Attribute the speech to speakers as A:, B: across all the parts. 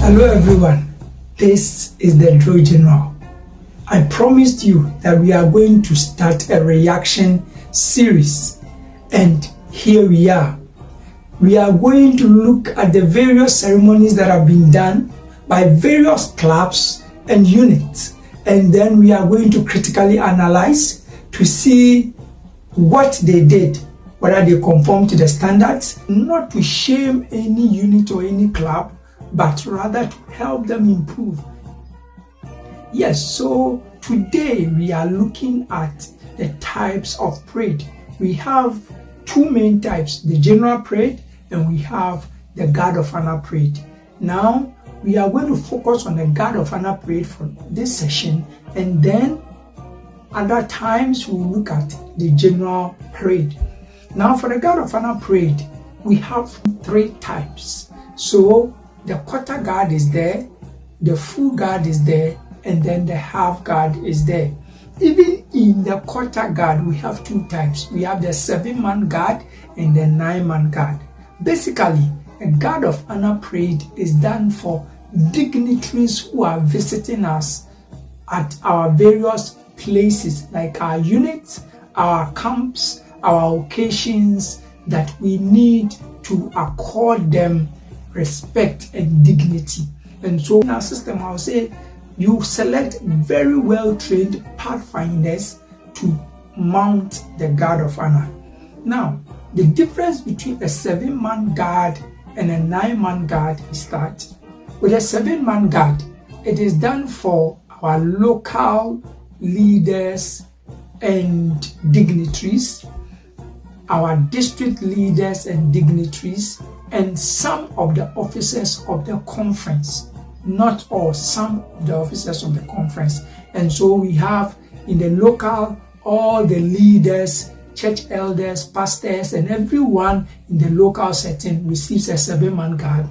A: Hello everyone, this is the Drill General. I promised you that we are going to start a reaction series, and here we are. We are going to look at the various ceremonies that have been done by various clubs and units, and then we are going to critically analyze to see what they did, whether they conform to the standards, not to shame any unit or any club, but rather to help them improve. Yes, so today we are looking at the types of parade. We have two main types, the general parade and we have the guard of honor parade. Now we are going to focus on the guard of honor parade for this session, and then other times we'll look at the general parade. Now for the guard of honor parade, we have three types. So the quarter guard is there, the full guard is there, and then the half guard is there. Even in the quarter guard, we have two types. We have the 7-man guard and the 9-man guard. Basically, a guard of honor parade is done for dignitaries who are visiting us at our various places, like our units, our camps, our occasions, that we need to accord them respect and dignity. And so in our system, I'll say you select very well trained pathfinders to mount the guard of honor. Now, the difference between a 7-man guard and a 9-man guard is that with a 7-man guard, it is done for our local leaders and dignitaries, our district leaders and dignitaries, and some of the officers of the conference. Not all, some of the officers of the conference. And so we have in the local all the leaders, church elders, pastors, and everyone in the local setting receives a 7-man guard.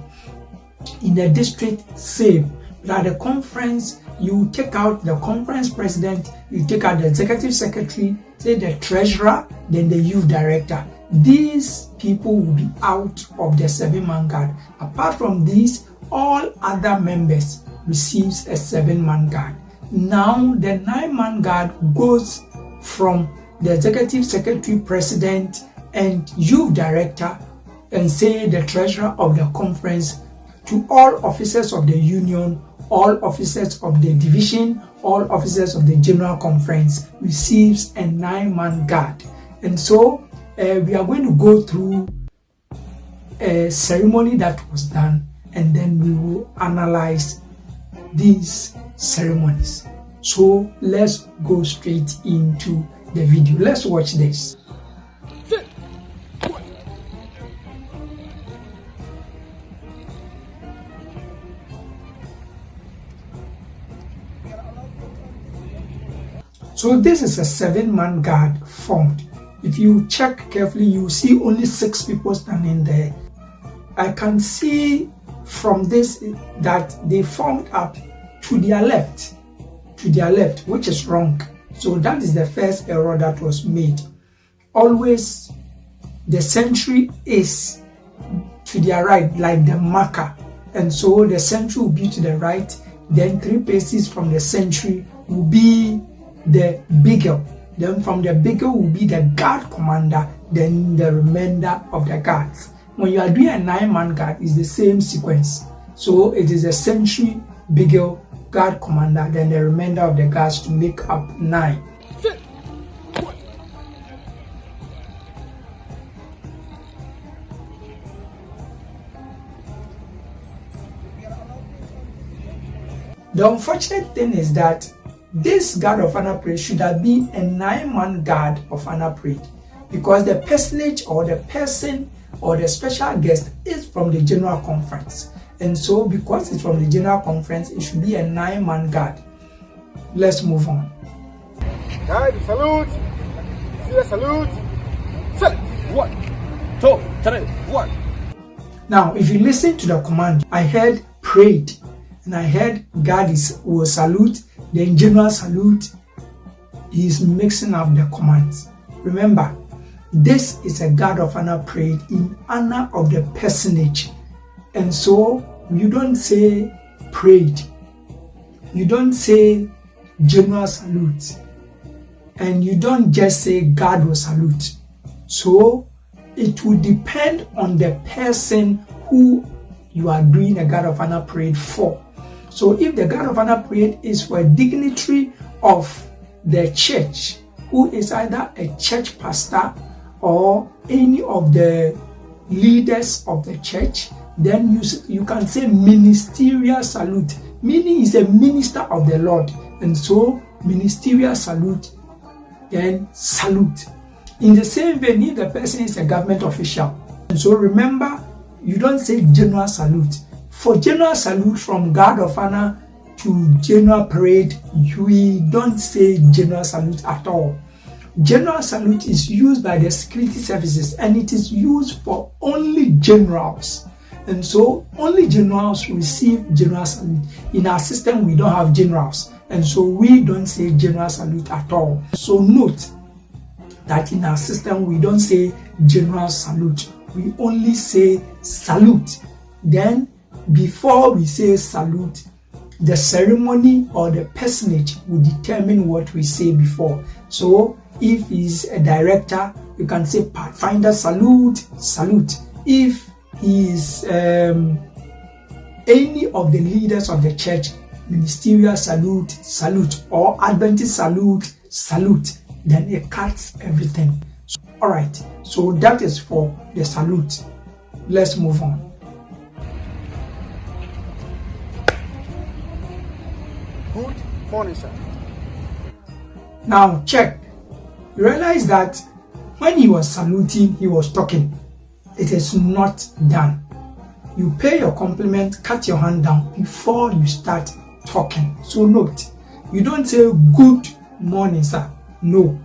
A: In the district, same. But at the conference, you take out the conference president, you take out the executive secretary, say the treasurer, then the youth director. These people will be out of the 7-man guard. Apart from these, all other members receives a 7-man guard. Now the 9-man guard goes from the executive secretary, president, and youth director, and say the treasurer of the conference, to all officers of the union, all officers of the division, all officers of the general conference receives a 9-man guard. And so we are going to go through a ceremony that was done, and then we will analyze these ceremonies. So let's go straight into the video. Let's watch this. So this is a 7-man guard formed. If you check carefully, you see only 6 people standing there. I can see from this that they formed up to their left, which is wrong. So that is the first error that was made. Always the sentry is to their right, like the marker. And so the sentry will be to the right, then 3 paces from the sentry will be the beagle. Then from the beagle will be the guard commander, then the remainder of the guards. When you are doing a 9-man guard, it's the same sequence. So it is a sentry, beagle, guard commander, then the remainder of the guards to make up 9. The unfortunate thing is that this guard of honor parade should have been a 9-man guard of honor parade, because the personage or the person or the special guest is from the general conference. And so because it's from the general conference, it should be a 9-man guard. Let's move on.
B: Guide, salute. Salute. Salute. 1, 2, 3, 1.
A: Now, if you listen to the command, I heard parade and I heard guard will salute, then general salute. He is mixing up the commands. Remember, this is a guard of honor parade in honor of the personage. And so you don't say parade, you don't say general salute, and you don't just say God will salute. So it will depend on the person who you are doing a guard of honor parade for. So if the guard of honor parade is for a dignitary of the church, who is either a church pastor or any of the leaders of the church, then you can say ministerial salute, meaning he's a minister of the Lord, and so ministerial salute, then salute. In the same vein, if the person is a government official, and so remember, you don't say general salute. For general salute from guard of honor to general parade, we don't say general salute at all. General salute is used by the security services, and it is used for only generals. And so only generals receive general salute. In our system, we don't have generals, and so we don't say general salute at all. So note that in our system, we don't say general salute. We only say salute. Then before we say salute, the ceremony or the personage will determine what we say before. So if he's a director, you can say Pathfinder salute, salute. If he is any of the leaders of the church, ministerial salute, salute, or Adventist salute, salute, then it cuts everything. So, all right, so that is for the salute. Let's move on.
B: Good morning, sir.
A: Now check. You realize that when he was saluting, he was talking. It is not done. You pay your compliment, cut your hand down before you start talking. So note, you don't say good morning, sir. No.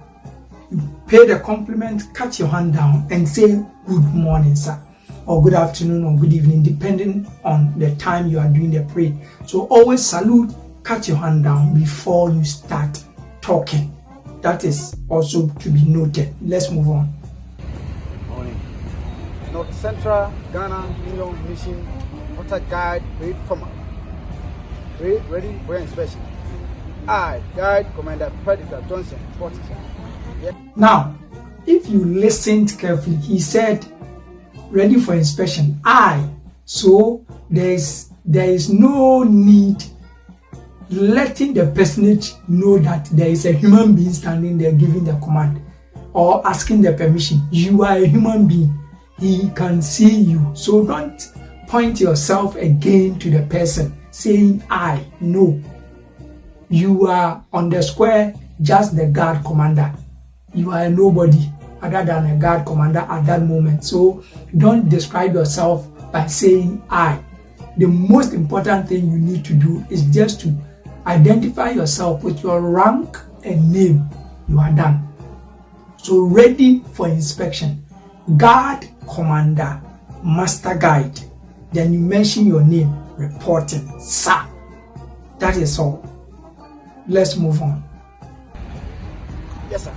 A: You pay the compliment, cut your hand down, and say good morning, sir, or good afternoon or good evening, depending on the time you are doing the prayer. So always salute, cut your hand down before you start talking. That is also to be noted. Let's move on.
B: Morning. North Central Ghana Union Mission Water Guide Parade Formal. Parade ready for your inspection. I, Guide Commander Pathfinder Johnson, Portishead. Yeah.
A: Now, if you listened carefully, he said, ready for inspection. So there is no need letting the personage know that there is a human being standing there giving the command or asking the permission. You are a human being. He can see you. So don't point yourself again to the person saying I. No. You are on the square, just the guard commander. You are a nobody other than a guard commander at that moment. So don't describe yourself by saying I. The most important thing you need to do is just to identify yourself with your rank and name. You are done. So ready for inspection. Guard commander, master guide. Then you mention your name, reporting, sir. That is all. Let's move on.
B: Yes, sir.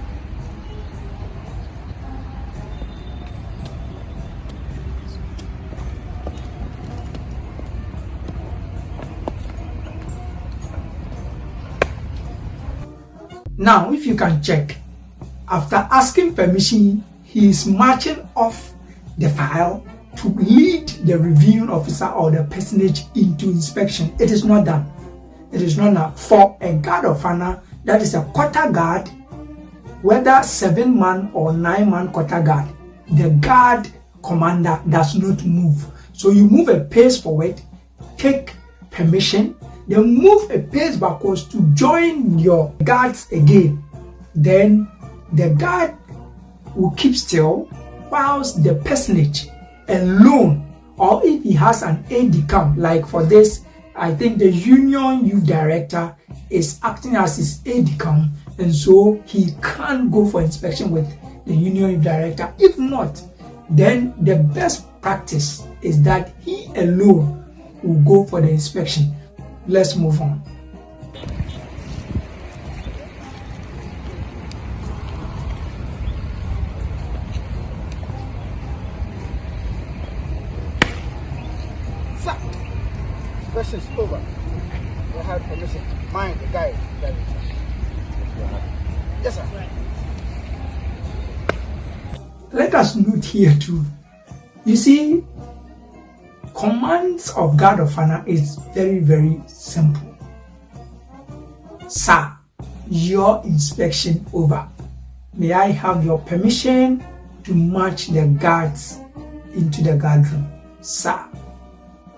A: Now, if you can check, after asking permission, he is marching off the file to lead the reviewing officer or the personage into inspection. It is not done. It is not done. For a guard of honor, that is a quarter guard, whether 7-man or 9-man quarter guard, the guard commander does not move. So you move a pace forward, take permission, then move a pace backwards to join your guards again. Then the guard will keep still whilst the personage alone, or if he has an aide-de-camp, like for this, I think the union youth director is acting as his aide-de-camp, and so he can't go for inspection with the union youth director. If not, then the best practice is that he alone will go for the inspection. Let's move on.
B: Sir, inspection is over. they have permission. Mind the guide. Yes, sir.
A: Let us note here too. You see, commands of guard of honor is very, very simple. Sir, your inspection over. May I have your permission to march the guards into the guard room? Sir.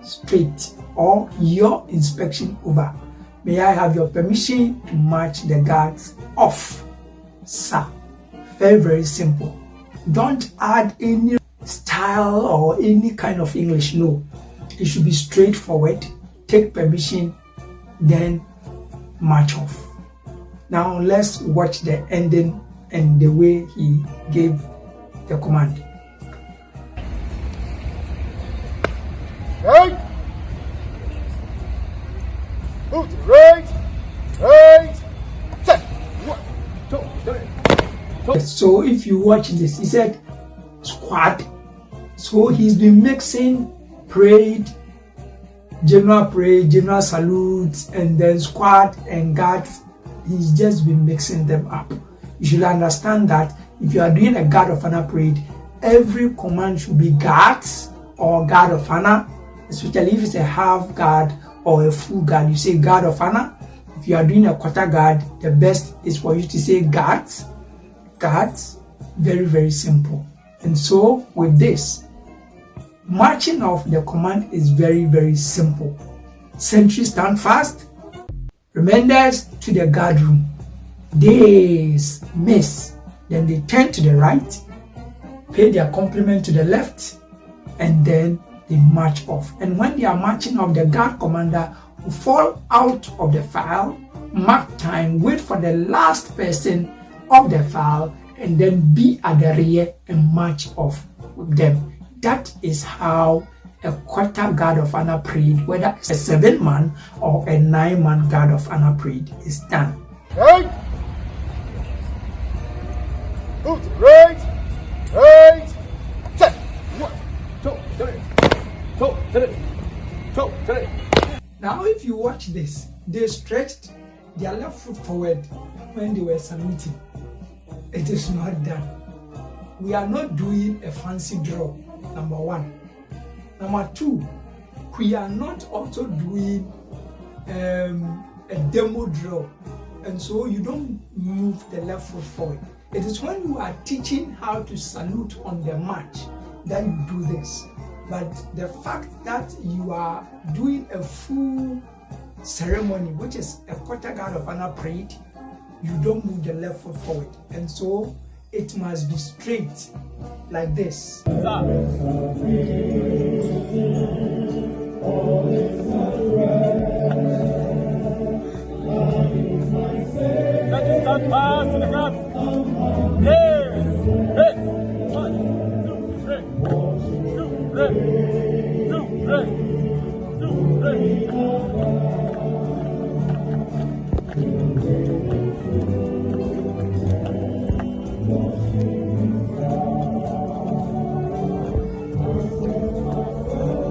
A: Straight. Or your inspection over. May I have your permission to march the guards off? Sir. Very, very simple. Don't add any style or any kind of English. No. It should be straightforward. Take permission, then march off. Now let's watch the ending and the way he gave the command.
B: Right. Move to the right. Right. Set. 1, 2, 3.
A: So if you watch this, he said squad. So he's been mixing parade, general salutes, and then squad and guards. He's just been mixing them up. You should understand that if you are doing a guard of honor parade, every command should be guards or guard of honor, especially if it's a half guard or a full guard. You say guard of honor. If you are doing a quarter guard, the best is for you to say guards. Guards, very, very simple. And so with this, marching off the command is very, very simple. Sentries stand fast. Reminders to the guard room. They miss. Then they turn to the right, pay their compliment to the left, and then they march off. And when they are marching off, the guard commander will fall out of the file, mark time, wait for the last person of the file, and then be at the rear and march off with them. That is how a quarter guard of honor parade, whether it's a 7-man or a 9-man guard of honor parade, is done.
B: Right. Move to the right. Right. Set. 1, 2, 3. 2, 3. 2, 3.
A: Now if you watch this, they stretched their left foot forward when they were saluting. It is not done. We are not doing a fancy draw, number 1. Number 2, we are not also doing a demo draw. And so you don't move the left foot forward. It is when you are teaching how to salute on the march that you do this. But the fact that you are doing a full ceremony, which is a quarter guard of honor parade, you don't move the left foot forward. And so it must be straight like this.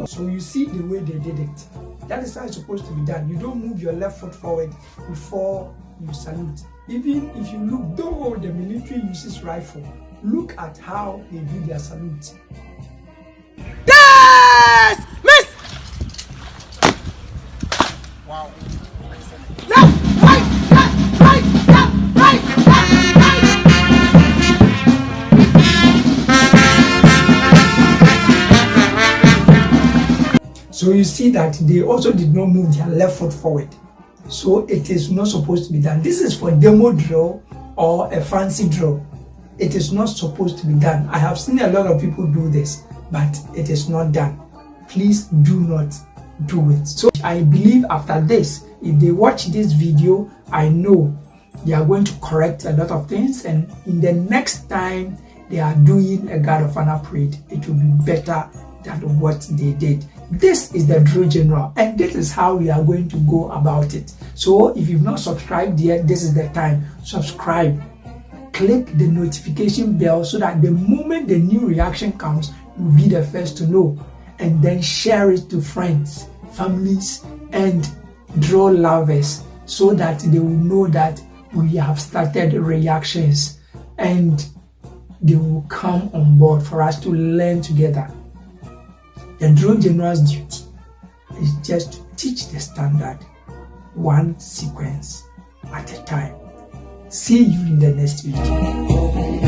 A: So you see the way they did it. That is how it's supposed to be done. You don't move your left foot forward before you salute. Even if you look, though the military uses rifle, look at how they do their salute.
B: Yes! Miss! Wow. Left, right, left, right, left, right, left, right.
A: So you see that they also did not move their left foot forward. So it is not supposed to be done. This is for demo drill or a fancy drill. It is not supposed to be done. I have seen a lot of people do this, but it is not done. Please do not do it. So I believe after this, if they watch this video, I know they are going to correct a lot of things, and in the next time they are doing a guard of honor parade, it will be better than what they did. This is the drill general, and this is how we are going to go about it. So if you've not subscribed yet, this is the time. Subscribe, click the notification bell so that the moment the new reaction comes, you'll be the first to know. And then share it to friends, families, and draw lovers so that they will know that we have started reactions, and they will come on board for us to learn together. The drill general's duty is just to teach the standard one sequence at a time. See you in the next video.